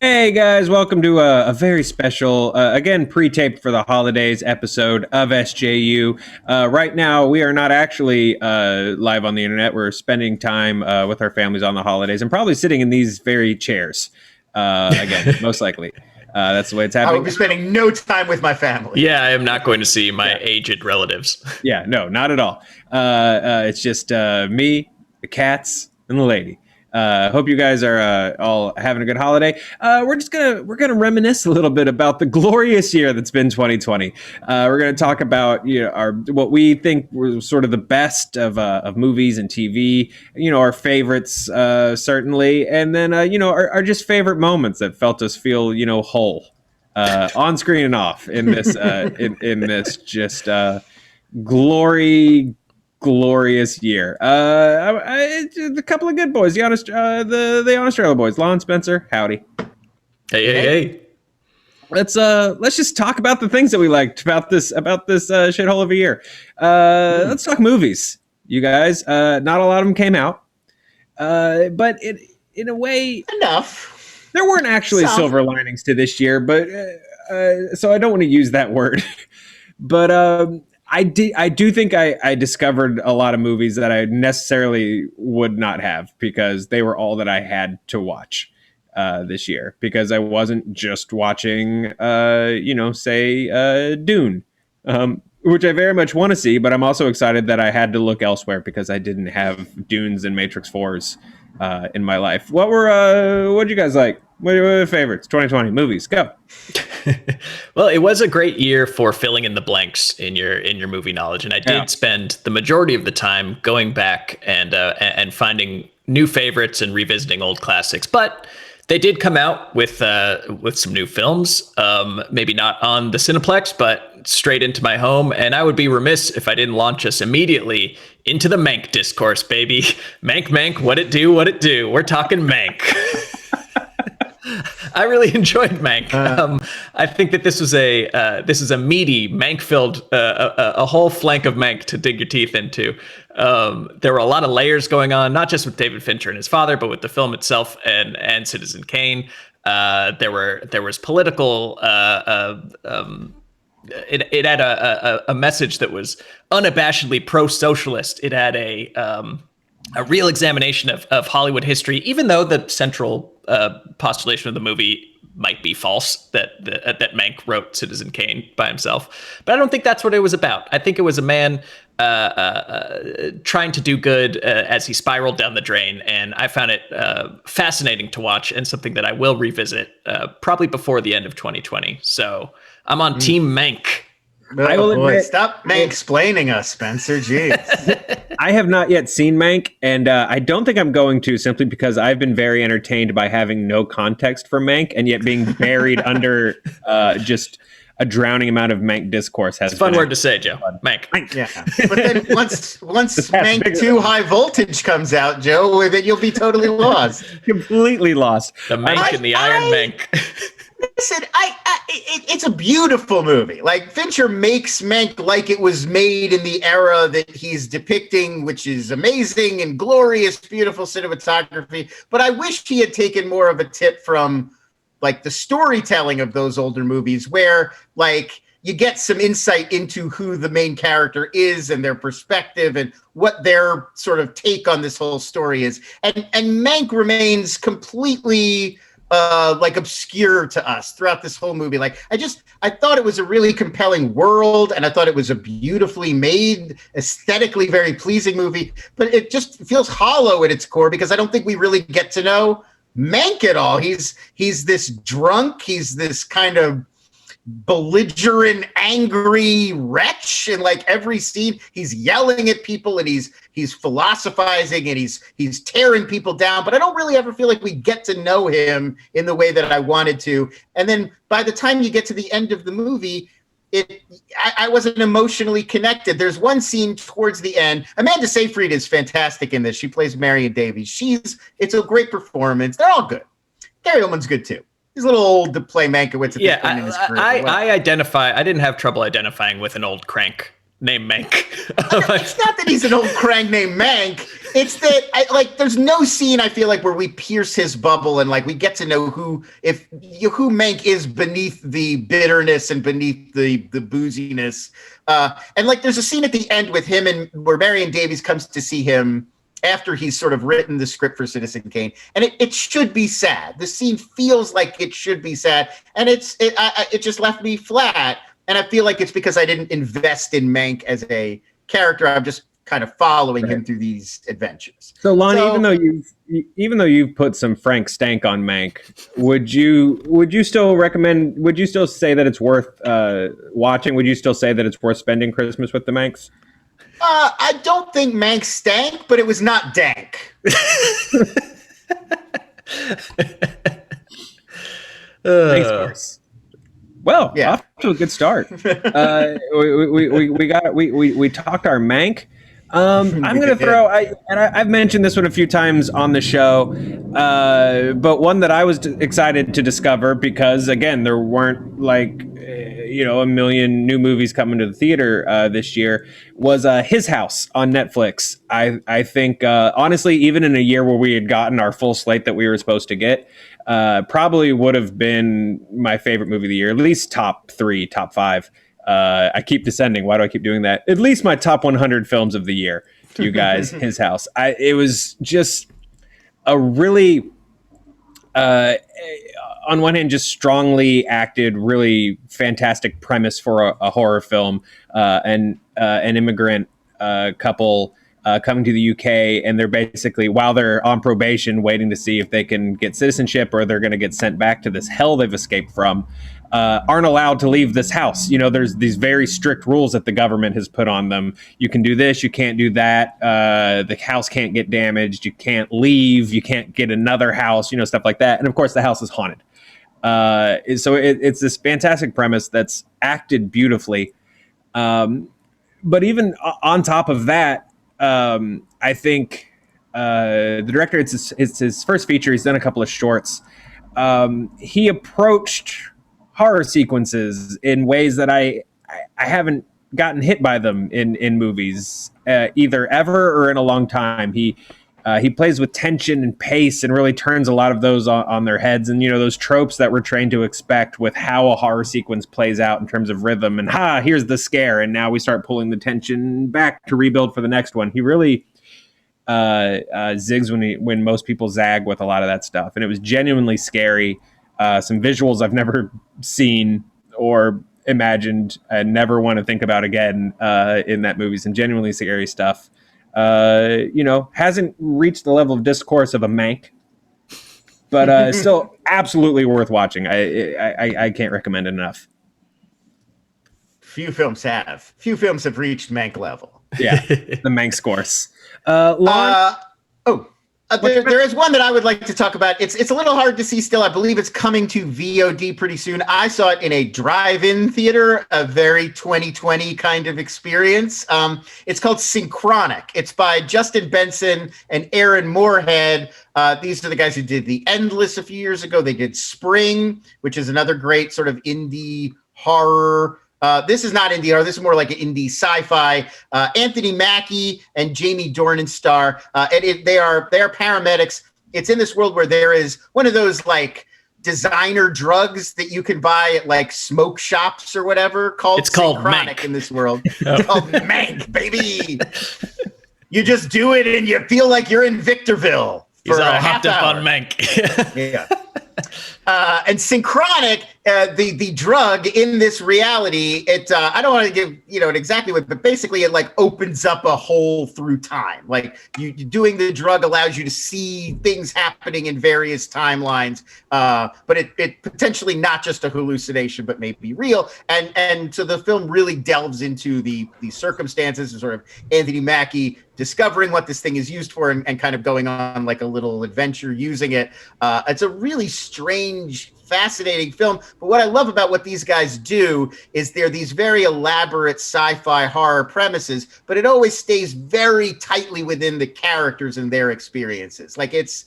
Hey guys, welcome to a very special, again, pre-taped for the holidays episode of SJU. Right now, we are not actually live on the internet. We're spending time with our families on the holidays and probably sitting in these very chairs. Again, most likely. That's the way it's I will happening. be spending no time with my family. Yeah, I am not going to see my aged relatives. Yeah, no, not at all. It's just me, the cats, and the lady. Hope you guys are all having a good holiday. We're gonna reminisce a little bit about the glorious year that's been 2020. We're gonna talk about our what we think were sort of the best of movies and TV. Our favorites certainly, and then our just favorite moments that felt us feel whole on screen and off in this in this just glorious year. A couple of good boys, the honest Australia boys, Lon, Spencer, howdy. Hey. Let's just talk about the things that we liked about this shithole of a year. Let's talk movies, you guys. Not a lot of them came out, but in a way, Enough. there weren't actually silver linings to this year. But so I don't want to use that word, but I do think I discovered a lot of movies that I necessarily would not have because they were all that I had to watch this year because I wasn't just watching, say Dune, which I very much want to see, but I'm also excited that I had to look elsewhere because I didn't have Dunes and Matrix 4s in my life. What'd you guys like? What are your favorites? 2020 movies, go. Well, it was a great year for filling in the blanks in your movie knowledge, and I did spend the majority of the time going back and finding new favorites and revisiting old classics. But they did come out with some new films, maybe not on the Cineplex, but straight into my home. And I would be remiss if I didn't launch us immediately into the Mank discourse, baby. Mank, what it do? We're talking Mank. I really enjoyed Mank. I think that this was a meaty Mank-filled a whole flank of Mank to dig your teeth into. There were a lot of layers going on, not just with David Fincher and his father, but with the film itself and Citizen Kane. There was political. It had a message that was unabashedly pro-socialist. It had a real examination of Hollywood history, even though the central postulation of the movie might be false, that Mank wrote Citizen Kane by himself. But I don't think that's what it was about. I think it was a man trying to do good as he spiraled down the drain. And I found it fascinating to watch and something that I will revisit probably before the end of 2020. So I'm on Team Mank. I will admit, stop Mank-splaining us, Spencer. Jeez. I have not yet seen Mank, and I don't think I'm going to, simply because I've been very entertained by having no context for Mank and yet being buried under just a drowning amount of Mank discourse. It's a fun word to say, Joe. Mank. Yeah, but then once Mank 2 High Voltage comes out, Joe, then you'll be totally lost. Completely lost. The Mank and the Iron Mank. Listen, it's a beautiful movie. Like, Fincher makes Mank like it was made in the era that he's depicting, which is amazing and glorious, beautiful cinematography. But I wish he had taken more of a tip from, like, the storytelling of those older movies, where, like, you get some insight into who the main character is and their perspective and what their sort of take on this whole story is. And Mank remains completely like obscure to us throughout this whole movie. Like, I thought it was a really compelling world, and I thought it was a beautifully made, aesthetically very pleasing movie, but it just feels hollow at its core because I don't think we really get to know Mank at all. He's this drunk, he's this kind of belligerent, angry wretch in like every scene. He's yelling at people and he's philosophizing and he's tearing people down, but I don't really ever feel like we get to know him in the way that I wanted to. And then by the time you get to the end of the movie, I wasn't emotionally connected. There's one scene towards the end. Amanda Seyfried is fantastic in this. She plays Marion Davies. It's a great performance. They're all good. Gary Oldman's good too. He's a little old to play Mankiewicz at this point in his career. I didn't have trouble identifying with an old crank named Mank. It's not that he's an old crank named Mank. It's that there's no scene I feel like where we pierce his bubble and like we get to know who Mank is beneath the bitterness and beneath the booziness. And like there's a scene at the end with him and where Marion Davies comes to see him after he's sort of written the script for Citizen Kane, and it should be sad. The scene feels like it should be sad, and it just left me flat. And I feel like it's because I didn't invest in Mank as a character. I'm just kind of following him through these adventures. So, Lonnie, even though you've put some Frank Stank on Mank, would you still recommend? Would you still say that it's worth watching? Would you still say that it's worth spending Christmas with the Manks? I don't think Mank stank, but it was not dank. Thanks, Chris. Well, Yeah. off to a good start. We talked our Mank. I'm going to throw, I've mentioned this one a few times on the show, but one that I was excited to discover because, again, there weren't a million new movies coming to the theater this year, was His House on Netflix. I think, honestly, even in a year where we had gotten our full slate that we were supposed to get, probably would have been my favorite movie of the year, at least top 3, top 5. I keep descending. Why do I keep doing that? At least my top 100 films of the year, you guys. His House. It was just a really, on one hand, just strongly acted, really fantastic premise for a horror film. And an immigrant couple coming to the UK, and they're basically, while they're on probation, waiting to see if they can get citizenship or they're going to get sent back to this hell they've escaped from. Aren't allowed to leave this house. There's these very strict rules that the government has put on them. You can do this, you can't do that. The house can't get damaged. You can't leave. You can't get another house, stuff like that. And of course, the house is haunted. So it's this fantastic premise that's acted beautifully. But even on top of that, I think the director, it's his first feature. He's done a couple of shorts. He approached horror sequences in ways that I haven't gotten hit by them in movies either ever or in a long time. He plays with tension and pace and really turns a lot of those on their heads, and those tropes that we're trained to expect with how a horror sequence plays out in terms of rhythm and here's the scare, and now we start pulling the tension back to rebuild for the next one. He really zigs when most people zag with a lot of that stuff, and it was genuinely scary. Some visuals I've never seen or imagined and never want to think about again in that movie. Some genuinely scary stuff. Hasn't reached the level of discourse of a Mank, but still absolutely worth watching. I can't recommend it enough. Few films have reached Mank level. Yeah, the Mank scores. There is one that I would like to talk about. It's a little hard to see still. I believe it's coming to VOD pretty soon. I saw it in a drive-in theater, a very 2020 kind of experience. It's called Synchronic. It's by Justin Benson and Aaron Moorhead. These are the guys who did The Endless a few years ago. They did Spring, which is another great sort of indie horror. This is not indie horror. This is more like an indie sci-fi. Anthony Mackie and Jamie Dornan star. They are paramedics. It's in this world where there is one of those like designer drugs that you can buy at like smoke shops or whatever. It's called Mank in this world. It's called Mank, baby. You just do it and you feel like you're in Victorville. He's all hopped up on Mank. Yeah. And Synchronic, the drug in this reality, I don't want to give it exactly what, but basically it like opens up a hole through time. Like you doing the drug allows you to see things happening in various timelines, but it potentially not just a hallucination, but maybe real. And so the film really delves into the circumstances and sort of Anthony Mackie discovering what this thing is used for and kind of going on like a little adventure using it. It's a really strange, fascinating film. But what I love about what these guys do is they're these very elaborate sci-fi horror premises, but it always stays very tightly within the characters and their experiences. Like it's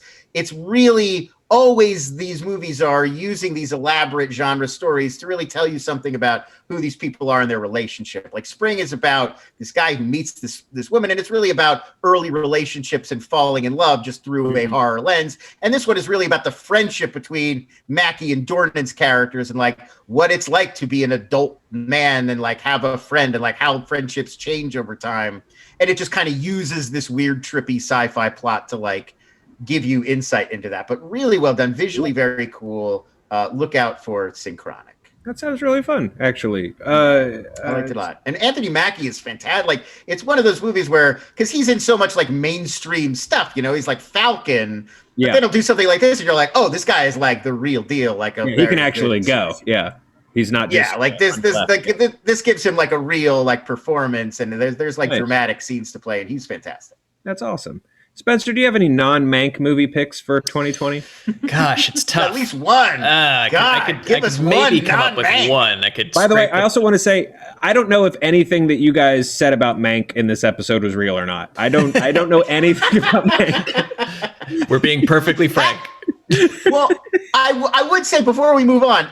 really always these movies are using these elaborate genre stories to really tell you something about who these people are in their relationship. Like Spring is about this guy who meets this woman, and it's really about early relationships and falling in love just through a horror lens. And this one is really about the friendship between Mackie and Dornan's characters, and like what it's like to be an adult man and like have a friend, and like how friendships change over time. And it just kind of uses this weird trippy sci-fi plot to like give you insight into that, but really well done, visually very cool. Look out for Synchronic. That sounds really fun, actually. I liked it a lot. And Anthony Mackie is fantastic. Like, it's one of those movies where, because he's in so much like mainstream stuff, you know, he's like Falcon. But then he'll do something like this, and you're like, oh, this guy is like the real deal. Like, he can actually go. Yeah, he's not. Just like this gives him like a real like performance, and there's like dramatic scenes to play, and he's fantastic. That's awesome. Spencer, do you have any non-Mank movie picks for 2020? Gosh, it's tough. At least one. I could maybe come up with one. By the way, I also want to say, I don't know if anything that you guys said about Mank in this episode was real or not. I don't know anything about Mank. We're being perfectly frank. Well, I would say before we move on,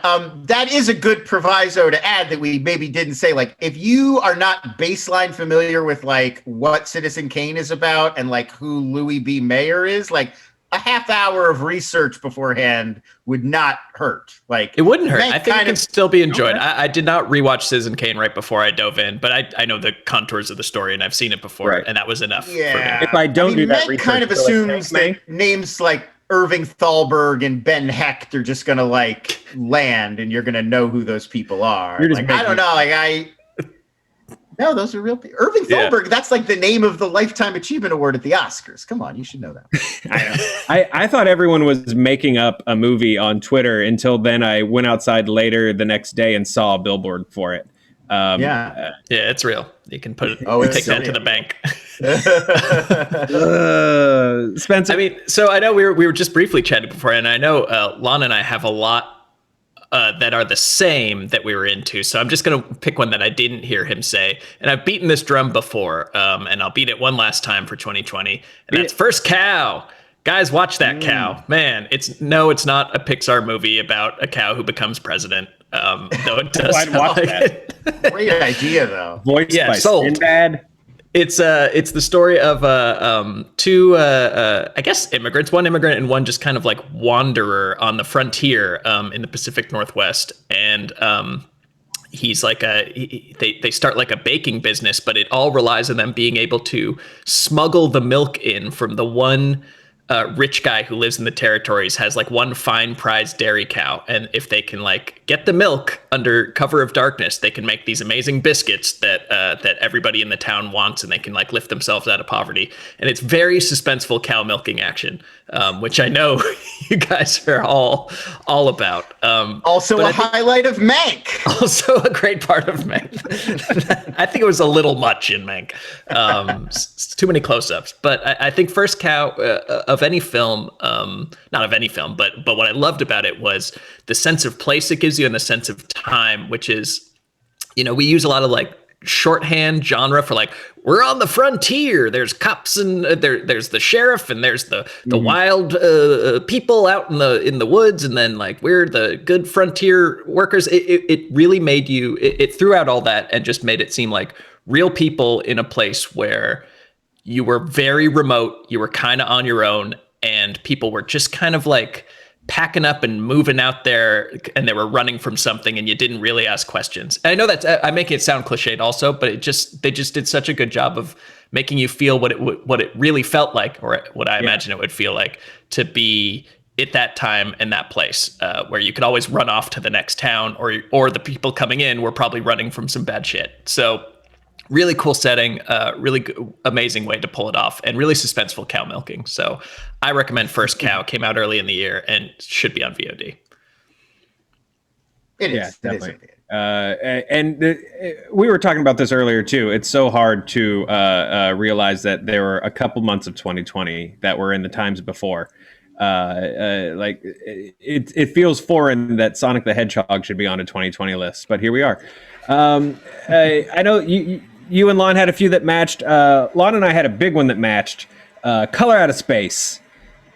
that is a good proviso to add that we maybe didn't say. Like, if you are not baseline familiar with like what Citizen Kane is about and like who Louis B. Mayer is, like a half hour of research beforehand would not hurt. Like, it wouldn't hurt. I think it can still be enjoyed. Okay. I did not rewatch Citizen Kane right before I dove in, but I know the contours of the story and I've seen it before, and that was enough. Yeah. For me. If I don't do that research, kind of assumes that names like Irving Thalberg and Ben Hecht are just gonna like land, and you're gonna know who those people are. Like, I don't know. Like no, those are real people. Irving Thalberg. That's like the name of the Lifetime Achievement Award at the Oscars. Come on, you should know that. I thought everyone was making up a movie on Twitter until then. I went outside later the next day and saw a billboard for it. Yeah, it's real. You can put it. Take that to the bank. Spencer. I mean, so I know we were just briefly chatting before, and I know Lon and I have a lot that are the same that we were into. So I'm just going to pick one that I didn't hear him say, and I've beaten this drum before, and I'll beat it one last time for 2020, and that's First Cow. Guys, watch that cow. Man, it's not a Pixar movie about a cow who becomes president. Though it does. I'd watch that. Great idea, though. Voiced by Sinbad. It's the story of two I guess immigrants, one immigrant and one just kind of like wanderer on the frontier in the Pacific Northwest, and he's like they start like a baking business, but it all relies on them being able to smuggle the milk in from the one rich guy who lives in the territories, has like one fine prize dairy cow, and if they can like get the milk under cover of darkness, they can make these amazing biscuits that everybody in the town wants, and they can like lift themselves out of poverty. And it's very suspenseful cow milking action, which I know you guys are all about. Also a highlight of Mank. Also a great part of Mank. I think it was a little much in Mank. Too many close-ups. But I think First Cow of any film, not of any film, but what I loved about it was the sense of place it gives you and the sense of time, which is, you know, we use a lot of like shorthand genre for like, we're on the frontier, there's cops and there's the sheriff and there's the wild people out in the woods, and then like we're the good frontier workers. It really made you, it threw out all that and just made it seem like real people in a place where you were very remote, you were kind of on your own, and people were just kind of like packing up and moving out there, and they were running from something, and you didn't really ask questions. And I know that I'm making it sound cliched also, but they just did such a good job of making you feel what it really felt like, or what I imagine it would feel like to be at that time and that place, where you could always run off to the next town, or the people coming in were probably running from some bad shit. So really cool setting, really amazing way to pull it off, and really suspenseful cow milking. So I recommend First Cow. Came out early in the year and should be on VOD. It is. Yeah, definitely. We were talking about this earlier too. It's so hard to realize that there were a couple months of 2020 that were in the times before. Like it feels foreign that Sonic the Hedgehog should be on a 2020 list, but here we are. I know you and Lon had a few that matched. Lon and I had a big one that matched. Color Out of Space.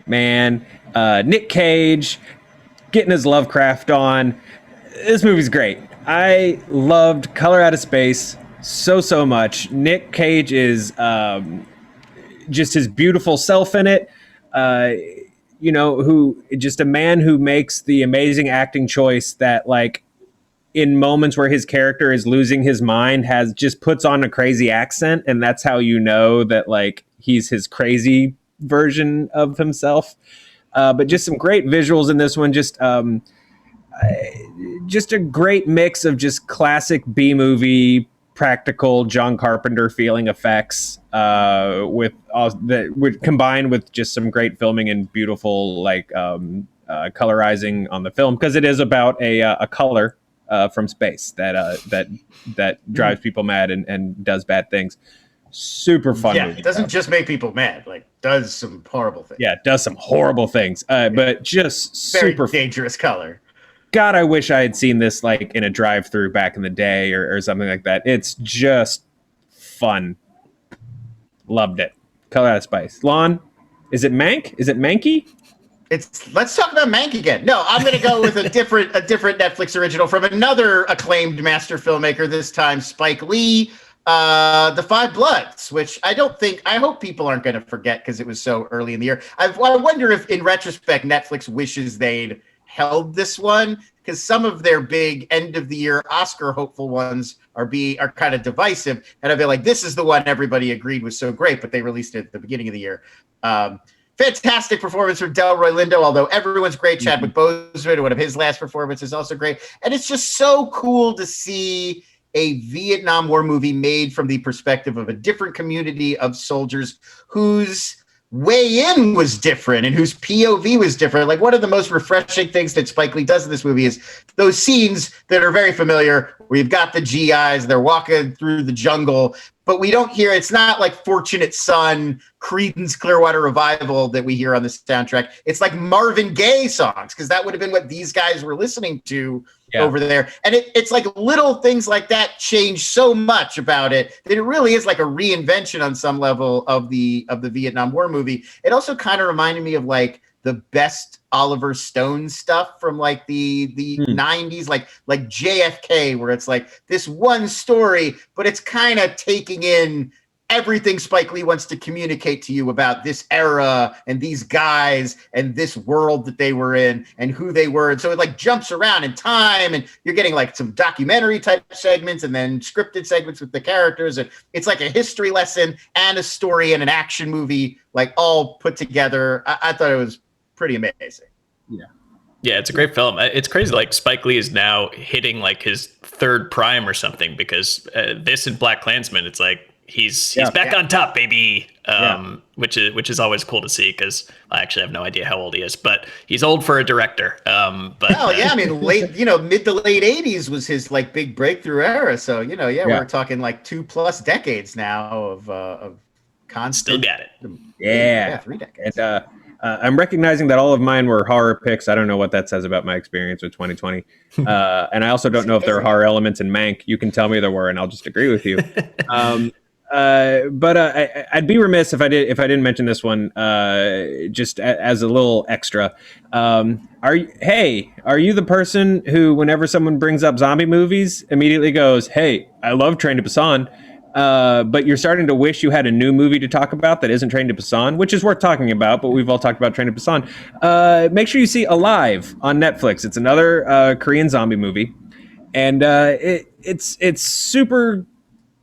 man. Nick Cage getting his Lovecraft on. This movie's great. I loved Color Out of Space so much. Nick Cage is just his beautiful self in it. Who just a man who makes the amazing acting choice that, like, in moments where his character is losing his mind, has just puts on a crazy accent, and that's how you know that, like, he's his crazy version of himself. But just some great visuals in this one. Just a great mix of just classic B movie practical John Carpenter feeling effects with combined with just some great filming and beautiful colorizing on the film, because it is about a color from space that drives people mad and does bad things. Super fun movie. It doesn't just make people mad, like does some horrible things. Yeah, it does some horrible things, but just very super dangerous color. God, I wish I had seen this like in a drive-through back in the day or something like that. It's just fun. Loved it. Color Out of Spice. Lon, is it Mank? Is it Mankey? Let's talk about Mank again. No, I'm going to go with a different Netflix original from another acclaimed master filmmaker. This time, Spike Lee. The Five Bloods, which I hope people aren't going to forget because it was so early in the year. I wonder if, in retrospect, Netflix wishes they'd held this one, because some of their big end of the year Oscar hopeful ones are kind of divisive, and I'd be like, this is the one everybody agreed was so great, but they released it at the beginning of the year. Fantastic performance from Delroy Lindo, although everyone's great. Chadwick Boseman, one of his last performances, is also great, and it's just so cool to see a Vietnam War movie made from the perspective of a different community of soldiers whose way in was different and whose POV was different. Like, one of the most refreshing things that Spike Lee does in this movie is those scenes that are very familiar, where you've got the GIs, they're walking through the jungle, but we don't hear, it's not like Fortunate Son, Creedence Clearwater Revival that we hear on the soundtrack. It's like Marvin Gaye songs, because that would have been what these guys were listening to over there. And it's like little things like that change so much about it that it really is like a reinvention on some level of the Vietnam War movie. It also kind of reminded me of like the best Oliver Stone stuff from like the 90s, like JFK, where it's like this one story, but it's kind of taking in everything Spike Lee wants to communicate to you about this era and these guys and this world that they were in and who they were. And so it like jumps around in time, and you're getting like some documentary type segments and then scripted segments with the characters. And it's like a history lesson and a story and an action movie, like all put together. I thought it was pretty amazing. Yeah, it's a great film. It's crazy. Like, Spike Lee is now hitting like his third prime or something, because this and Black Klansman, it's like he's back on top, baby. Which is always cool to see, because I actually have no idea how old he is, but he's old for a director. I mean, mid to late 80s was his like big breakthrough era. So we're talking like 2+ decades now of constant. Still got it. 3 decades. And, I'm recognizing that all of mine were horror picks. I don't know what that says about my experience with 2020. And I also don't know if there are horror elements in Mank. You can tell me there were, and I'll just agree with you. But I'd be remiss if I didn't mention this one just as a little extra. Are you the person who, whenever someone brings up zombie movies, immediately goes, "Hey, I love Train to Busan," but you're starting to wish you had a new movie to talk about that isn't Train to Busan, which is worth talking about, but we've all talked about Train to Busan. Make sure you see Alive on Netflix. It's another Korean zombie movie, and it's super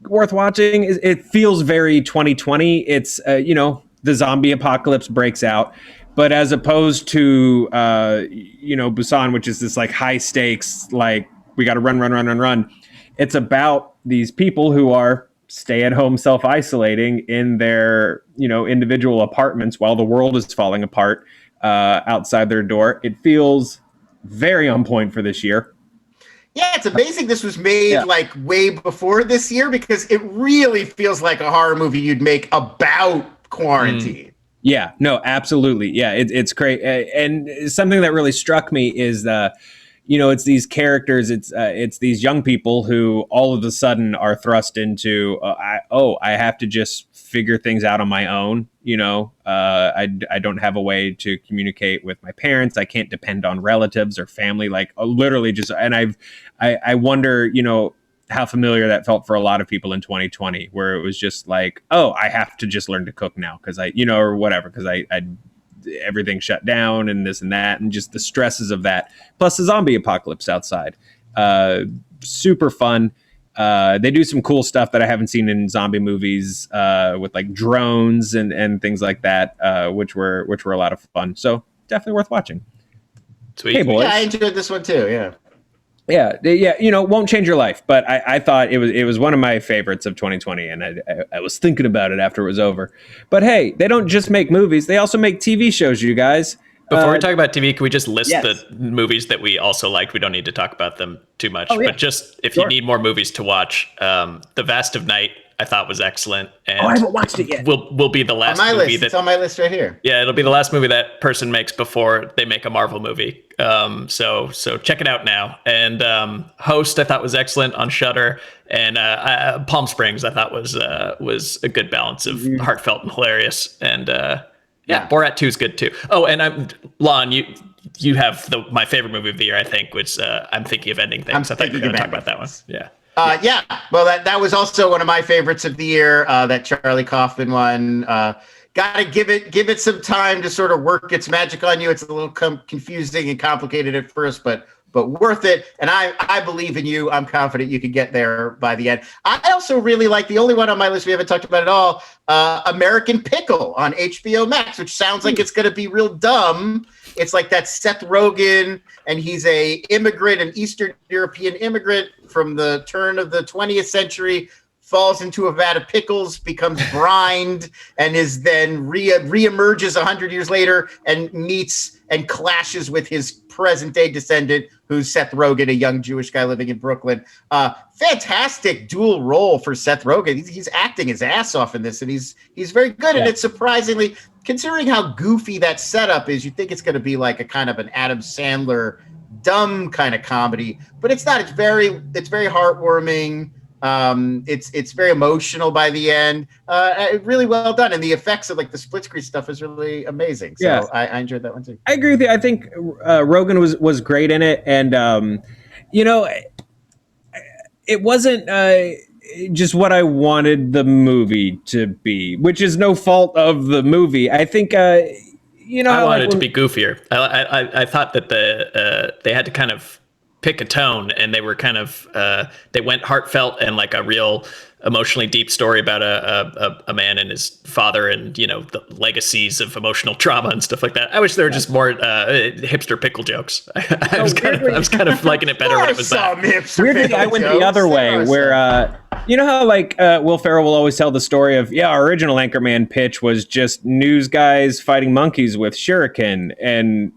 worth watching. It feels very 2020. It's the zombie apocalypse breaks out, but as opposed to Busan, which is this like high stakes, like we got to run. It's about these people who are stay-at-home self-isolating in their individual apartments while the world is falling apart outside their door. It feels very on point for this year. Yeah, it's amazing this was made like way before this year, because it really feels like a horror movie you'd make about quarantine. Yeah, no, absolutely. Yeah, it's great. And something that really struck me is it's these characters, it's these young people who all of a sudden are thrust into, I have to just figure things out on my own. I don't have a way to communicate with my parents. I can't depend on relatives or family, like literally just, and I wonder, how familiar that felt for a lot of people in 2020, where it was just like, oh, I have to just learn to cook now because or whatever, because I everything shut down and this and that, and just the stresses of that, plus the zombie apocalypse outside. Super fun. They do some cool stuff that I haven't seen in zombie movies, with like drones and things like that, which were a lot of fun. So definitely worth watching. Sweet. Hey boys. Yeah, I enjoyed this one too. Yeah. Yeah. Won't change your life, but I thought it was one of my favorites of 2020, and I was thinking about it after it was over. But hey, they don't just make movies; they also make TV shows. You guys. Before we talk about TV, can we just list yes. the movies that we also liked? We don't need to talk about them too much, yeah. but just if you need more movies to watch, The Vast of Night I thought was excellent, and I haven't watched it yet. Will be the last on my movie list. It's on my list right here. Yeah, it'll be the last movie that person makes before they make a Marvel movie. So check it out now. And Host I thought was excellent on Shudder, and Palm Springs I thought was a good balance of heartfelt and hilarious. And Borat 2 is good too. Oh, and Lon, you have my favorite movie of the year, I think, which I'm Thinking of Ending Things. I thought you were going to talk about that one. Yeah. Well, that was also one of my favorites of the year. That Charlie Kaufman one. Got to give it some time to sort of work its magic on you. It's a little confusing and complicated at first, but worth it. And I believe in you. I'm confident you can get there by the end. I also really like the only one on my list we haven't talked about at all, American Pickle on HBO Max, which sounds like it's going to be real dumb. It's like that Seth Rogen, and he's an Eastern European immigrant from the turn of the 20th century, falls into a vat of pickles, becomes brined, and is then reemerges 100 years later and meets and clashes with his present-day descendant, who's Seth Rogen, a young Jewish guy living in Brooklyn. Fantastic dual role for Seth Rogen. He's acting his ass off in this, and he's very good. Yeah. And it's surprisingly, considering how goofy that setup is, you think it's going to be like a kind of an Adam Sandler dumb kind of comedy, but it's not. It's very heartwarming. It's very emotional by the end. Really well done, and the effects of like the split screen stuff is really amazing. So yeah. I enjoyed that one too. I agree with you. I think Rogen was great in it, and it wasn't just what I wanted the movie to be, which is no fault of the movie. I think I wanted it to be goofier. I thought that they had to kind of pick a tone, and they were kind of they went heartfelt and like a real emotionally deep story about a man and his father, and the legacies of emotional trauma and stuff like that. I wish there were just more hipster pickle jokes. I was kind of liking it better when it was that. Weirdly, I went the other way, where you know how like Will Ferrell will always tell the story of our original Anchorman pitch was just news guys fighting monkeys with shuriken, and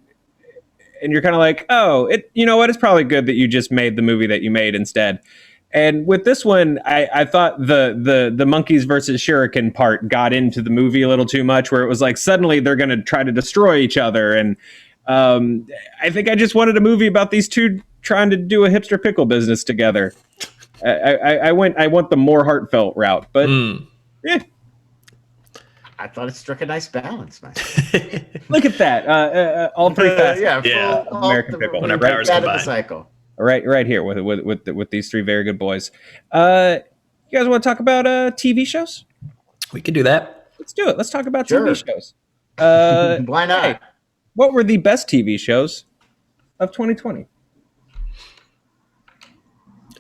you're kind of like, oh, you know what? It's probably good that you just made the movie that you made instead. And with this one, I thought the monkeys versus shuriken part got into the movie a little too much, where it was like suddenly they're going to try to destroy each other. And I think I just wanted a movie about these two trying to do a hipster pickle business together. I want the more heartfelt route, but yeah. I thought it struck a nice balance, man. Look at that! All three facets. American Pickle. Whenever hours go by. Cycle. Right here with these three very good boys. You guys want to talk about TV shows? We can do that. Let's do it. Let's talk about TV shows. Why not? Hey, what were the best TV shows of 2020?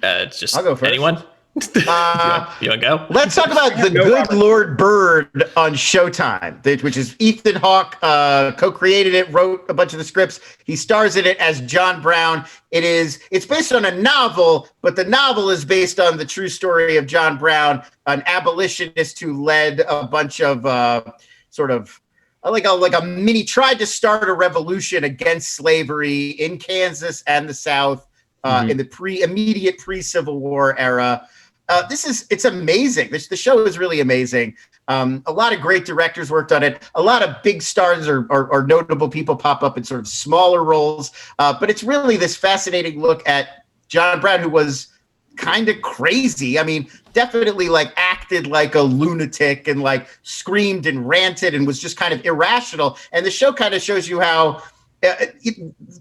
It's just I'll go first. Anyone. You want to go? Let's talk about The Good Lord Bird on Showtime, which is Ethan Hawke co-created it, wrote a bunch of the scripts. He stars in it as John Brown. It's based on a novel, but the novel is based on the true story of John Brown, an abolitionist who led a bunch of tried to start a revolution against slavery in Kansas and the South in the immediate pre-Civil War era. It's amazing. The show is really amazing. A lot of great directors worked on it. A lot of big stars or notable people pop up in sort of smaller roles. But it's really this fascinating look at John Brown, who was kind of crazy. I mean, definitely like acted like a lunatic and like screamed and ranted and was just kind of irrational. And the show kind of shows you how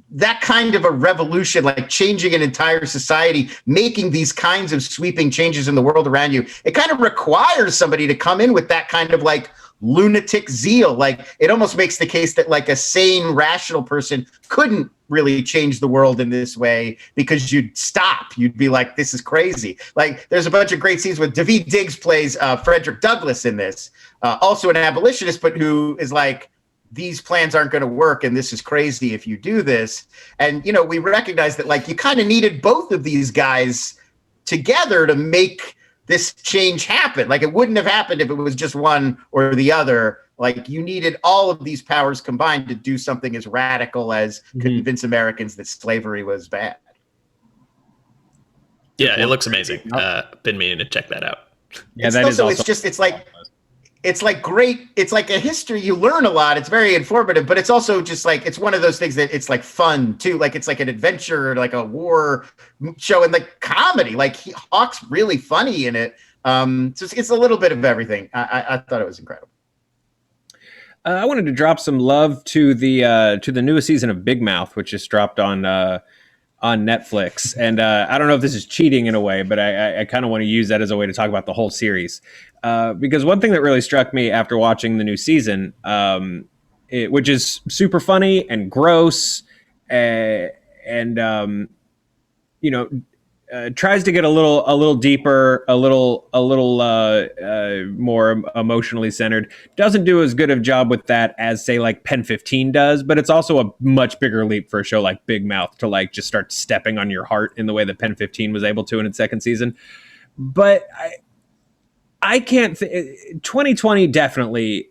that kind of a revolution, like changing an entire society, making these kinds of sweeping changes in the world around you, it kind of requires somebody to come in with that kind of like lunatic zeal. Like it almost makes the case that like a sane, rational person couldn't really change the world in this way, because you'd stop. You'd be like, this is crazy. Like there's a bunch of great scenes with Daveed Diggs plays Frederick Douglass in this, also an abolitionist, but who is like, these plans aren't going to work and this is crazy if you do this. And, you know, we recognize that like you kind of needed both of these guys together to make this change happen. Like it wouldn't have happened if it was just one or the other. Like you needed all of these powers combined to do something as radical as convince Americans that slavery was bad. Yeah, it looks amazing. Been meaning to check that out. Yeah, that is also. It's like great. It's like a history. You learn a lot. It's very informative, but it's also just like, it's one of those things that it's like fun too. Like it's like an adventure, like a war show, and like comedy. Like Hawk's really funny in it. So it's a little bit of everything. I thought it was incredible. I wanted to drop some love to the newest season of Big Mouth, which just dropped on Netflix. And I don't know if this is cheating in a way, but I kind of want to use that as a way to talk about the whole series. Because one thing that really struck me after watching the new season, which is super funny and gross, and tries to get a little deeper, a little more emotionally centered. Doesn't do as good of a job with that as say like Pen 15 does, but it's also a much bigger leap for a show like Big Mouth to like just start stepping on your heart in the way that Pen 15 was able to in its second season. But I can't 2020 definitely,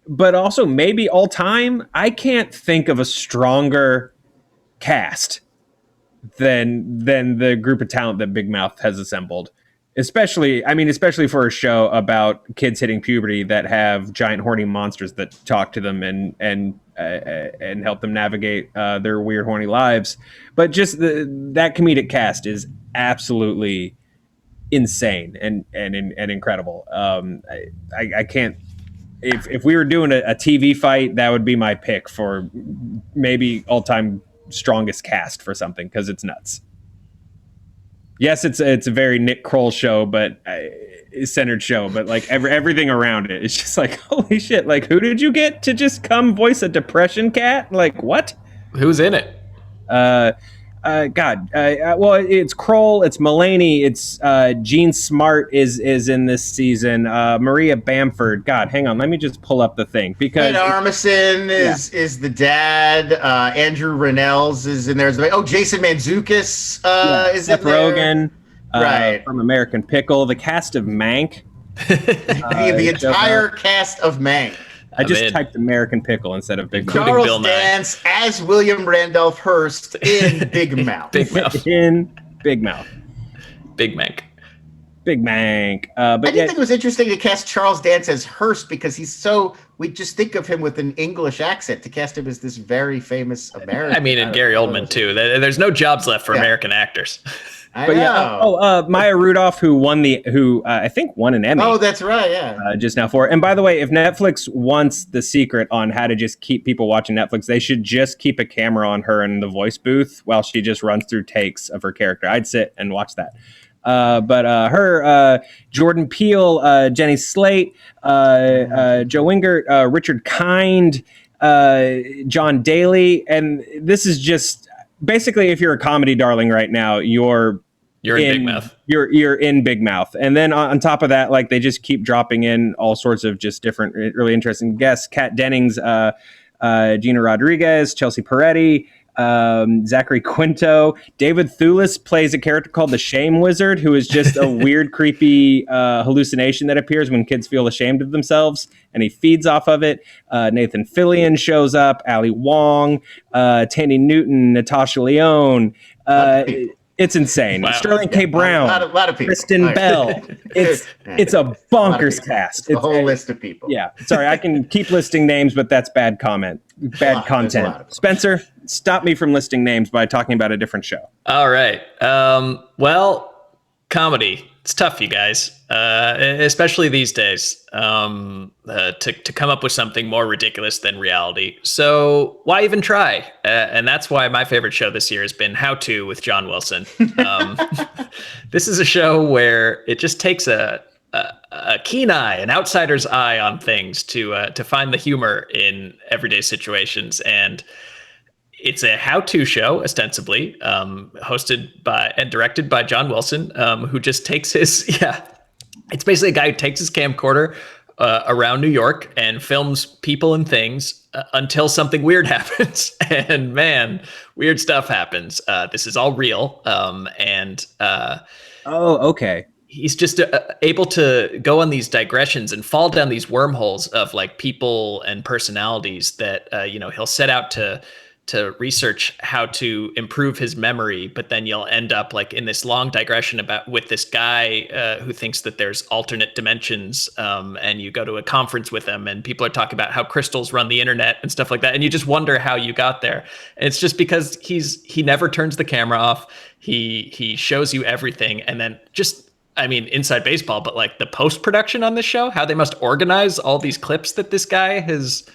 but also maybe all time, I can't think of a stronger cast than the group of talent that Big Mouth has assembled. Especially for a show about kids hitting puberty that have giant horny monsters that talk to them and help them navigate their weird horny lives. But just that comedic cast is absolutely insane and incredible. I can't. If we were doing a TV fight, that would be my pick for maybe all-time strongest cast for something, because it's nuts. Yes, it's a very Nick Kroll show, but centered show, but like everything around it, it's just like, holy shit! Like, who did you get to just come voice a depression cat? Like, what? Who's in it? Well, it's Kroll, it's Mulaney, it's Gene Smart is in this season. Maria Bamford. God, hang on, let me just pull up the thing, because Ed Armisen is the dad. Andrew Rannells is in there. Oh, Jason Mantzoukas is Seth in there. Rogen, right, from American Pickle. The cast of Mank. The entire cast of Mank. I just typed American Pickle instead of Big Mouth. Charles Dance as William Randolph Hearst in Big Mouth. Big Mouth. In Big Mouth. Big Mank. Big Mank. But I think it was interesting to cast Charles Dance as Hearst, because we just think of him with an English accent. To cast him as this very famous American. I mean, and Gary Oldman too. There's no jobs left for American actors. I know. Maya Rudolph, who I think won an Emmy. Oh, that's right, yeah. Just now for. And by the way, if Netflix wants the secret on how to just keep people watching Netflix, they should just keep a camera on her in the voice booth while she just runs through takes of her character. I'd sit and watch that. But her, Jordan Peele, Jenny Slate, Joe Wingert, Richard Kind, John Daly, and this is just basically, if you're a comedy darling right now, you're in Big Mouth. You're in Big Mouth, and then on top of that, like they just keep dropping in all sorts of just different, really interesting guests: Kat Dennings, Gina Rodriguez, Chelsea Peretti. Zachary Quinto. David Thewlis plays a character called the Shame Wizard, who is just a weird, creepy hallucination that appears when kids feel ashamed of themselves, and he feeds off of it. Nathan Fillion shows up, Ali Wong, Tandy Newton, Natasha Lyonne. It's insane. Wow. Sterling K. Brown, a lot of people. Kristen Bell. It's a bonkers cast. It's a whole list of people. Yeah. Sorry, I can keep listing names, but that's bad content. Spencer, stop me from listing names by talking about a different show. All right. Well, comedy. It's tough, you guys, especially these days, to come up with something more ridiculous than reality. So why even try? And that's why my favorite show this year has been How To with John Wilson. This is a show where it just takes a keen eye, an outsider's eye on things to find the humor in everyday situations. And it's a how-to show, ostensibly, hosted by and directed by John Wilson, who just takes his, it's basically a guy who takes his camcorder around New York and films people and things until something weird happens. And man, weird stuff happens. This is all real. Okay. He's just able to go on these digressions and fall down these wormholes of like people and personalities that, he'll set out to research how to improve his memory, but then you'll end up like in this long digression with this guy who thinks that there's alternate dimensions, and you go to a conference with him and people are talking about how crystals run the internet and stuff like that, and you just wonder how you got there. And it's just because he never turns the camera off. He shows you everything, and then inside baseball, but like the post-production on this show, how they must organize all these clips that this guy has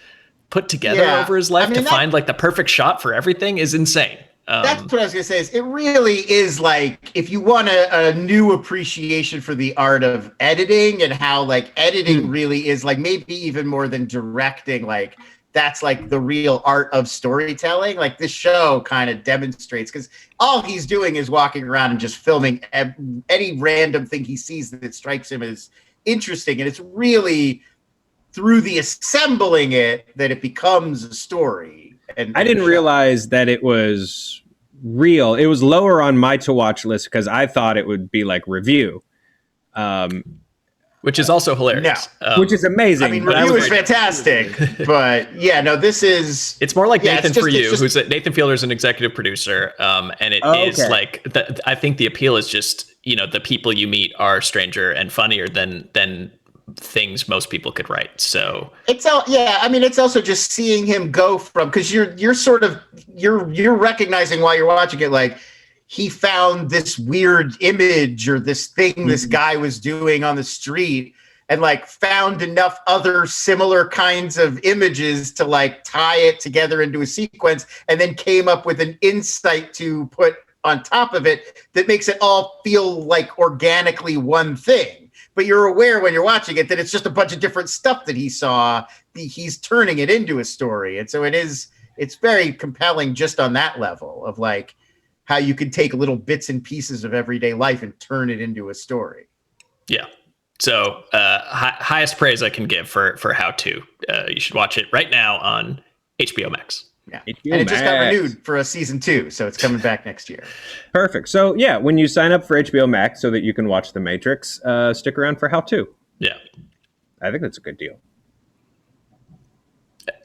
put together over his life to find like the perfect shot for everything is insane. That's what I was gonna say. Is it really is like, if you want a new appreciation for the art of editing and how like editing really is like maybe even more than directing, like that's like the real art of storytelling. Like this show kind of demonstrates, because all he's doing is walking around and just filming any random thing he sees that strikes him as interesting, and it's really through the assembling it that it becomes a story. And I didn't realize that it was real. It was lower on my to watch list because I thought it would be like review, which is also hilarious. Which is amazing. I mean, review is fantastic, but this is. It's more like Nathan For You, Nathan Fielder's an executive producer, and it is like I think the appeal is just the people you meet are stranger and funnier than things most people could write. So it's it's also just seeing him go from, because you're recognizing while you're watching it, like he found this weird image or this thing this guy was doing on the street, and like found enough other similar kinds of images to like tie it together into a sequence, and then came up with an insight to put on top of it that makes it all feel like organically one thing. But you're aware when you're watching it that it's just a bunch of different stuff that he saw. He's turning it into a story. And so it's very compelling just on that level of like how you could take little bits and pieces of everyday life and turn it into a story. Yeah. So highest praise I can give for How To. You should watch it right now on HBO Max. Yeah, and it just got renewed for a season 2, so it's coming back next year. Perfect. So yeah, when you sign up for HBO Max so that you can watch The Matrix, stick around for How To. Yeah, I think that's a good deal.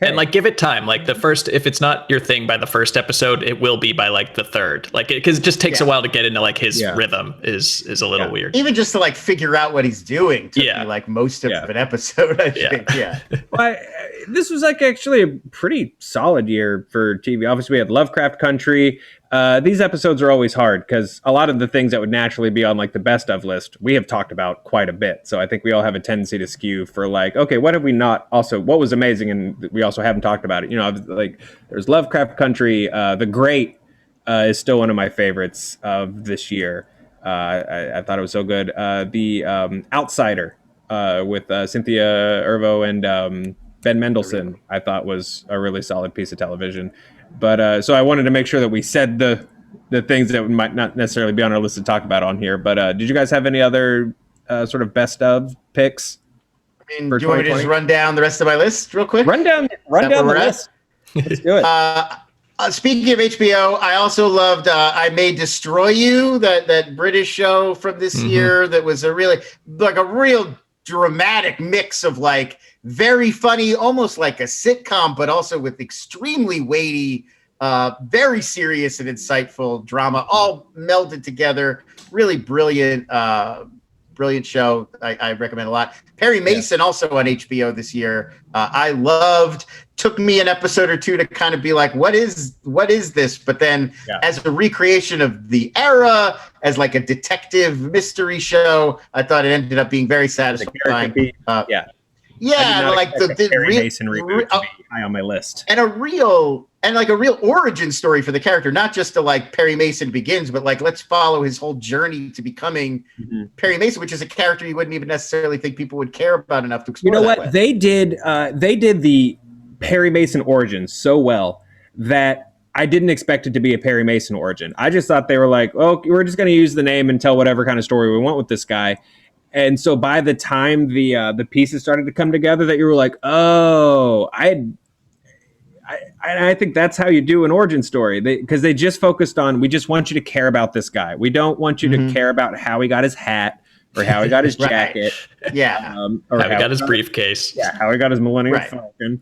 And like, give it time. Like if it's not your thing by the first episode, it will be by like the third. Like, because it just takes a while to get into like his rhythm is a little weird. Even just to like figure out what he's doing took me like most of an episode, I think. Yeah. Well, this was like actually a pretty solid year for TV. Obviously, we had Lovecraft Country. These episodes are always hard because a lot of the things that would naturally be on like the best of list, we have talked about quite a bit. So I think we all have a tendency to skew for like, okay, what have we not also, what was amazing and we also haven't talked about it. Like there's Lovecraft Country. The Great is still one of my favorites of this year. I thought it was so good. The Outsider with Cynthia Erivo and Ben Mendelsohn, I thought was a really solid piece of television. But so I wanted to make sure that we said the things that might not necessarily be on our list to talk about on here. But did you guys have any other sort of best of picks? I mean, do you want me to just run down the rest of my list real quick? Run down the list. Let's do it. Speaking of HBO, I also loved I May Destroy You, that British show from this year that was a real dramatic mix of like very funny, almost like a sitcom, but also with extremely weighty, very serious and insightful drama, all melded together. Really brilliant show. I recommend a lot. Perry Mason also on HBO this year. I loved. Took me an episode or two to kind of be like, what is this? But then as a recreation of the era, as like a detective mystery show. I thought it ended up being very satisfying. Yeah, like the Perry Mason reboot to be high on my list, and a real origin story for the character, not just to like Perry Mason begins, but like let's follow his whole journey to becoming Perry Mason, which is a character you wouldn't even necessarily think people would care about enough to explore. You know what? They did the Perry Mason origin so well that I didn't expect it to be a Perry Mason origin. I just thought they were like, oh, we're just going to use the name and tell whatever kind of story we want with this guy. And so by the time the pieces started to come together, that you were like, oh, I think that's how you do an origin story, because they just focused on, we just want you to care about this guy. We don't want you to care about how he got his hat or how he got his jacket. Or how he got his briefcase. Yeah, how he got his Millennium Falcon.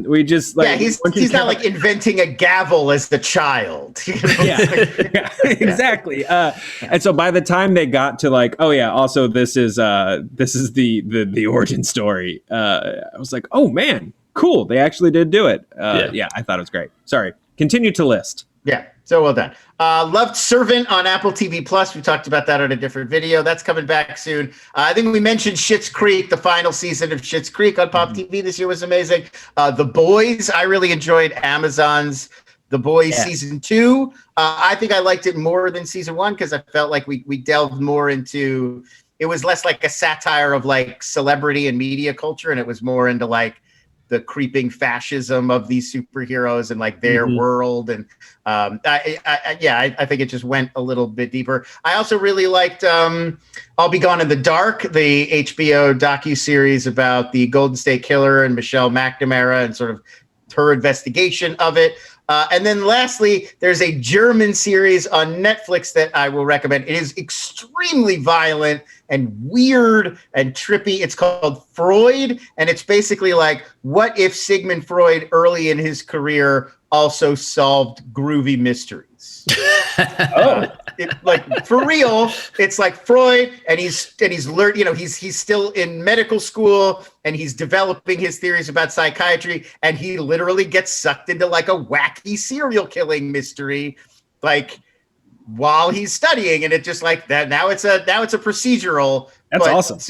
We just like he's not like inventing a gavel as the child. You know? Exactly. And so by the time they got to like, oh yeah, also this is the origin story. I was like, oh man, cool. They actually did do it. Yeah, I thought it was great. Sorry. Continue to list. Yeah, so well done. Loved Servant on Apple TV Plus. We talked about that on a different video. That's coming back soon. I think we mentioned Schitt's Creek. The final season of Schitt's Creek on Pop TV this year was amazing. The Boys. I really enjoyed Amazon's The Boys season 2. I think I liked it more than season 1 because I felt like we delved more into. It was less like a satire of like celebrity and media culture, and it was more into like the creeping fascism of these superheroes and like their world. And I think it just went a little bit deeper. I also really liked I'll Be Gone in the Dark, the HBO docuseries about the Golden State Killer and Michelle McNamara and sort of her investigation of it. And then lastly, there's a German series on Netflix that I will recommend. It is extremely violent and weird and trippy. It's called Freud, and it's basically like, what if Sigmund Freud early in his career also solved groovy mysteries? Like for real, it's like Freud, and he's learned. You know, he's still in medical school, and he's developing his theories about psychiatry, and he literally gets sucked into like a wacky serial killing mystery, like while he's studying, and it just like that. Now it's a procedural. That's awesome.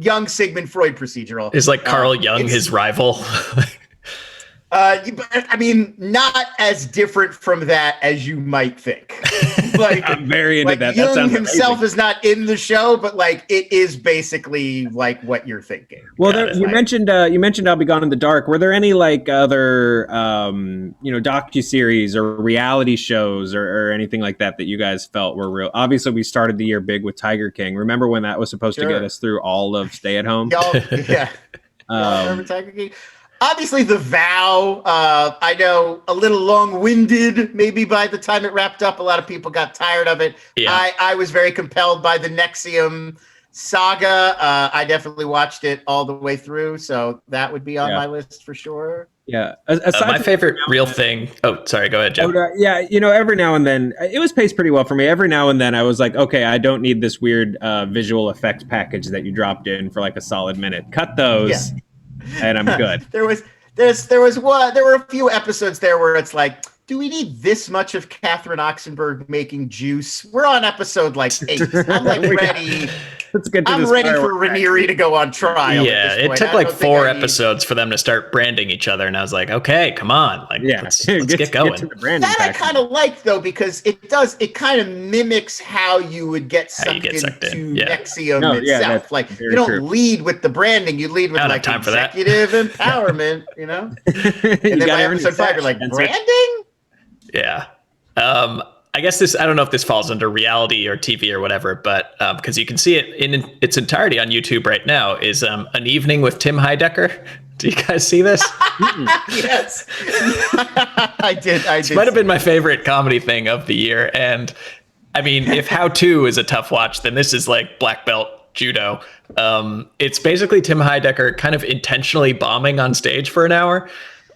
Young Sigmund Freud procedural. Is like Carl Jung his rival? I mean, not as different from that as you might think. Like, I'm very into that. Jung that sounds himself amazing. is not in the show, but like it is basically like what you're thinking. Well, you mentioned I'll Be Gone in the Dark. Were there any like other docuseries or reality shows or anything like that you guys felt were real? Obviously, we started the year big with Tiger King. Remember when that was supposed to get us through all of Stay at Home? Y'all remember Tiger King? Obviously, The Vow, I know a little long-winded, maybe by the time it wrapped up. A lot of people got tired of it. Yeah. I was very compelled by the NXIVM saga. I definitely watched it all the way through, so that would be on my list for sure. Yeah. My favorite real thing. Oh, sorry. Go ahead, Joe. Every now and then, it was paced pretty well for me. Every now and then I was like, okay, I don't need this weird visual effect package that you dropped in for like a solid minute. Cut those. Yeah. And I'm good. There were a few episodes there where it's like, do we need this much of Catherine Oxenberg making juice? We're on episode like 8. I'm like ready. I'm ready for Raniere to go on trial. Yeah, it took like 4 episodes for them to start branding each other, and I was like, okay, come on, like let's get going. That I kind of like though, because it kind of mimics how you would get sucked into NXIVM itself. Like you don't lead with the branding, you lead with like executive empowerment. You know, and then by episode 5, you're like branding. Yeah. I guess I don't know if this falls under reality or TV or whatever, but because you can see it in its entirety on YouTube right now, is An Evening with Tim Heidecker. Do you guys see this? Yes. I did. This might have been my favorite comedy thing of the year. And I mean, if How To is a tough watch, then this is like black belt judo. It's basically Tim Heidecker kind of intentionally bombing on stage for an hour.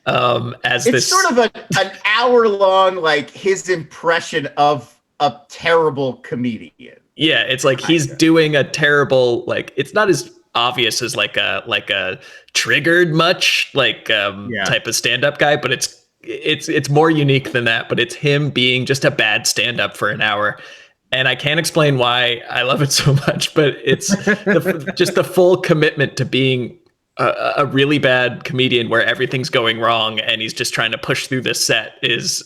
It's sort of an hour long, like his impression of a terrible comedian. Yeah, it's like he's doing a terrible, like it's not as obvious as like a Triggered much type of stand-up guy, but it's more unique than that. But it's him being just a bad stand-up for an hour. and I can't explain why I love it so much, but it's just the full commitment to being a really bad comedian where everything's going wrong and he's just trying to push through this set is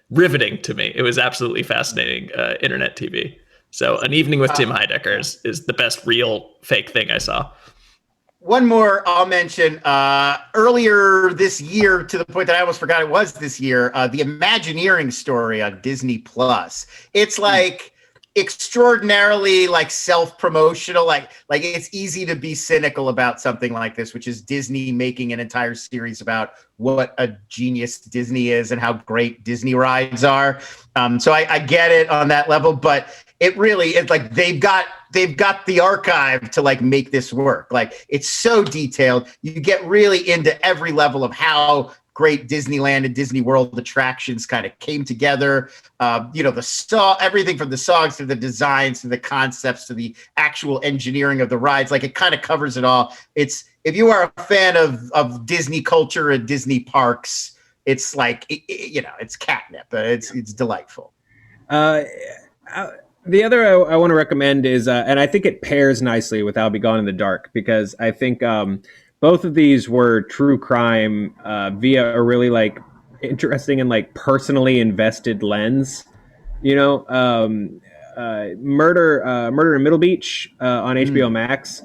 riveting to me. It was absolutely fascinating internet TV. So An Evening with Tim Heidecker is the best real fake thing I saw. One more I'll mention. Earlier this year, to the point that I almost forgot it was this year, the Imagineering story on Disney Plus. It's like extraordinarily like self-promotional. Like it's easy to be cynical about something like this, which is Disney making an entire series about what a genius Disney is and how great Disney rides are. So I get it on that level, but it really is like they've got the archive to like make this work. Like it's so detailed. You get really into every level of how great Disneyland and Disney World attractions kind of came together. Everything from the songs to the designs to the concepts to the actual engineering of the rides. Like it kind of covers it all. It's, if you are a fan of Disney culture and Disney parks, it's like, it's catnip. It's delightful. The other I want to recommend is, and I think it pairs nicely with I'll Be Gone in the Dark, because I think both of these were true crime via a really like interesting and like personally invested lens. Murder in Middle Beach on HBO Max,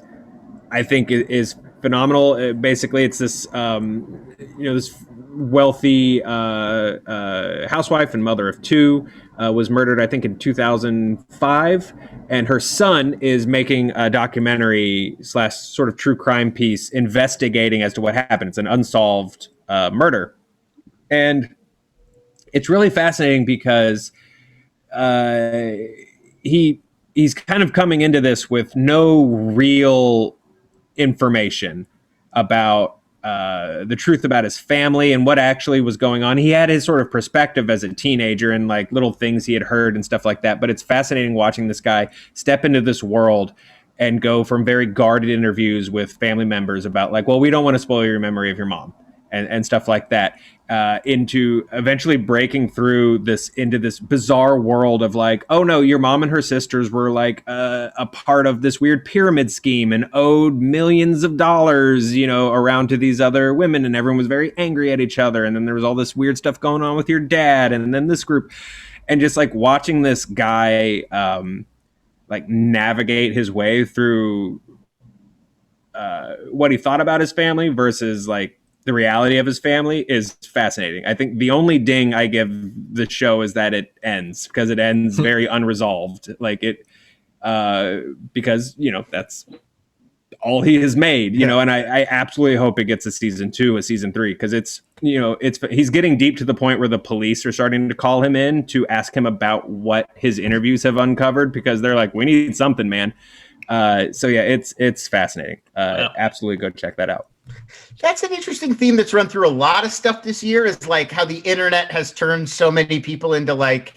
I think is phenomenal. Basically, it's this this wealthy housewife and mother of two. Was murdered, I think, in 2005, and her son is making a documentary / sort of true crime piece investigating as to what happened. It's an unsolved murder, and it's really fascinating because he's kind of coming into this with no real information about the truth about his family and what actually was going on. He had his sort of perspective as a teenager and like little things he had heard and stuff like that. But it's fascinating watching this guy step into this world and go from very guarded interviews with family members about like, well, we don't want to spoil your memory of your mom and stuff like that, into eventually breaking through into this bizarre world of like, oh no, your mom and her sisters were like a part of this weird pyramid scheme and owed millions of dollars, around to these other women, and everyone was very angry at each other. And then there was all this weird stuff going on with your dad, and then this group, and just like watching this guy like navigate his way through what he thought about his family versus like the reality of his family is fascinating. I think the only ding I give the show is that it ends, because it ends very unresolved. Like it, because, that's all he has made, and I absolutely hope it gets a season 2, a season 3, because it's, he's getting deep to the point where the police are starting to call him in to ask him about what his interviews have uncovered, because they're like, we need something, man. So yeah, it's fascinating. Wow. Absolutely go check that out. That's an interesting theme that's run through a lot of stuff this year, is like how the internet has turned so many people into like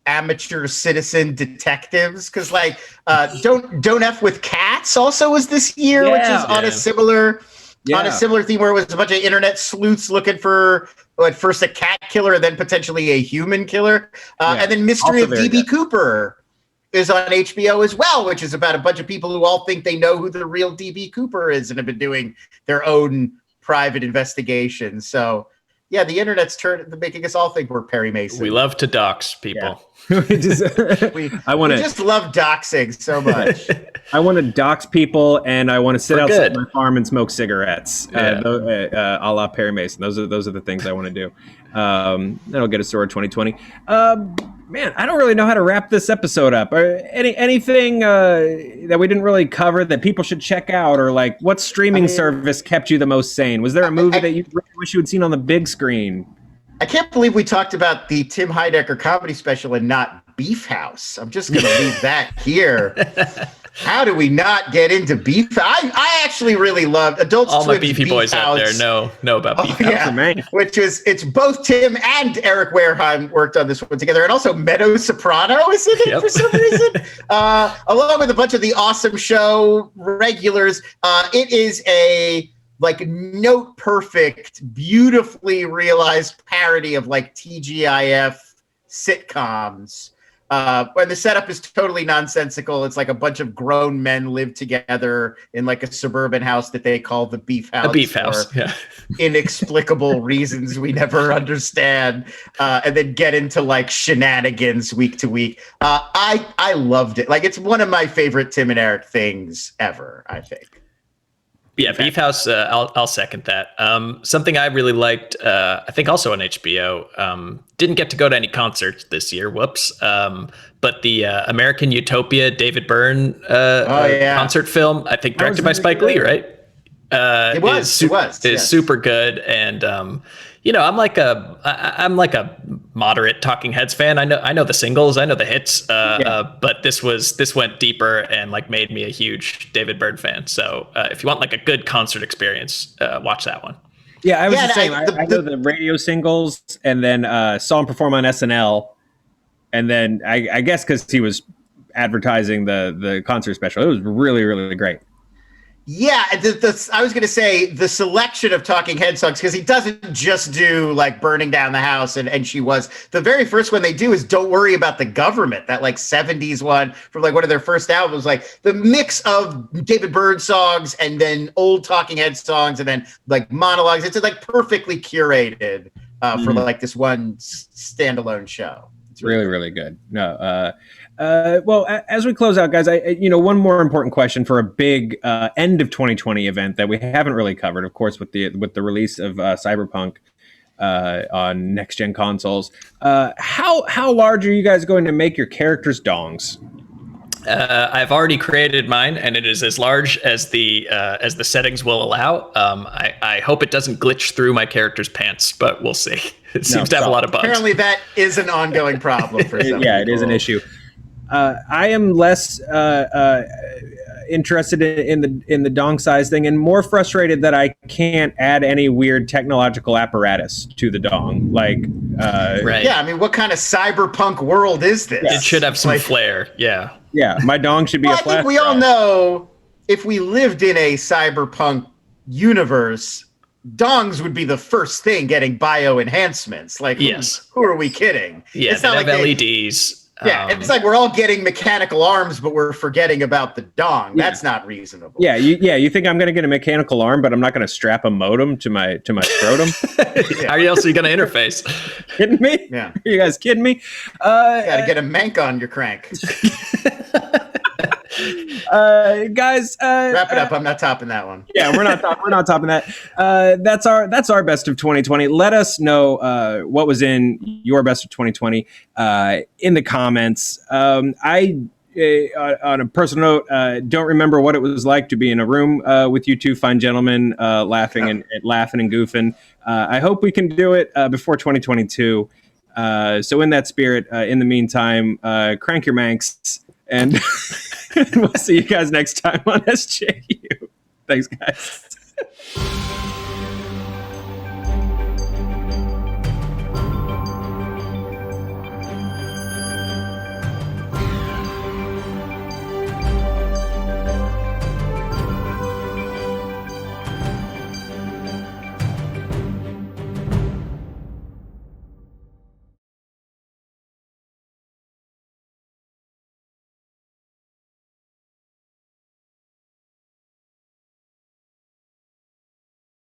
amateur citizen detectives. Because like Don't F with Cats also was this year, which is on a similar theme, where it was a bunch of internet sleuths looking for at first a cat killer and then potentially a human killer. And then Mystery of D.B. Cooper is on HBO as well, which is about a bunch of people who all think they know who the real D.B. Cooper is and have been doing their own private investigations. So yeah, the internet's making us all think we're Perry Mason. We love to dox people. Yeah. we just love doxing so much. I want to dox people, and I want to sit outside my farm and smoke cigarettes. A la Perry Mason. Those are the things I want to do. That'll get us to our 2020. Man, I don't really know how to wrap this episode up. Anything that we didn't really cover that people should check out, or like what streaming service kept you the most sane? Was there a movie that you really wish you had seen on the big screen? I can't believe we talked about the Tim Heidecker comedy special and not Beef House. I'm just going to leave that here. How do we not get into Beef? I actually really loved Adult all Swim's my beefy Beef boys House. out there know about Beef House. Yeah, which is, it's both Tim and Eric Wareheim worked on this one together, and also Meadow Soprano is in it for some reason, along with a bunch of the Awesome Show regulars. It is a like note perfect, beautifully realized parody of like TGIF sitcoms. when the setup is totally nonsensical. It's like a bunch of grown men live together in like a suburban house that they call the Beef House. The Beef House, yeah. Inexplicable reasons we never understand, and then get into like shenanigans week to week. I loved it. Like, it's one of my favorite Tim and Eric things ever, I think. Yeah, Beef House, I'll second that. Something I really liked, I think also on HBO, didn't get to go to any concerts this year, whoops. But the American Utopia David Byrne concert film, I think directed by Spike Lee, right? It was super good. And I'm like a moderate Talking Heads fan. I know the singles, I know the hits, but this went deeper and like made me a huge David Byrne fan. So if you want like a good concert experience, watch that one. Yeah, I was the same. I know the radio singles, and then saw him perform on SNL, and then I guess because he was advertising the concert special, it was really, really great. Yeah, I was going to say the selection of Talking Head songs, because he doesn't just do like Burning Down the House and She Was. The very first one they do is Don't Worry About the Government, that like 70s one from like one of their first albums. Like the mix of David Byrne songs and then old Talking Head songs and then like monologues. It's like perfectly curated for like this one standalone show. It's really, really good. No, well, as we close out, guys, one more important question for a big end of 2020 event that we haven't really covered, of course, with the release of Cyberpunk on next gen consoles. How large are you guys going to make your characters' dongs? I've already created mine, and it is as large as the settings will allow. I hope it doesn't glitch through my character's pants, but we'll see. It seems to have a lot of bugs. Apparently, that is an ongoing problem for some yeah, people. It is an issue. I am less interested in the dong size thing, and more frustrated that I can't add any weird technological apparatus to the dong. Like, right? Yeah, I mean, what kind of cyberpunk world is this? It should have some flair. Yeah. Yeah, my dong should be a flash. I think we all know if we lived in a cyberpunk universe, dongs would be the first thing getting bio enhancements. Like, who are we kidding? Yeah, it's not have like LEDs. Yeah, it's like we're all getting mechanical arms, but we're forgetting about the dong. That's not reasonable. Yeah, you think I'm going to get a mechanical arm, but I'm not going to strap a modem to my scrotum? How else are you going to interface? Kidding me? Yeah. Are you guys kidding me? Got to get a mank on your crank. Guys, wrap it up. I'm not topping that one. Yeah, we're not topping that. That's our best of 2020. Let us know what was in your best of 2020 in the comments. I on a personal note, don't remember what it was like to be in a room with you two fine gentlemen laughing and goofing. I hope we can do it before 2022. So in that spirit, in the meantime, crank your manx. And we'll see you guys next time on SJU. Thanks, guys.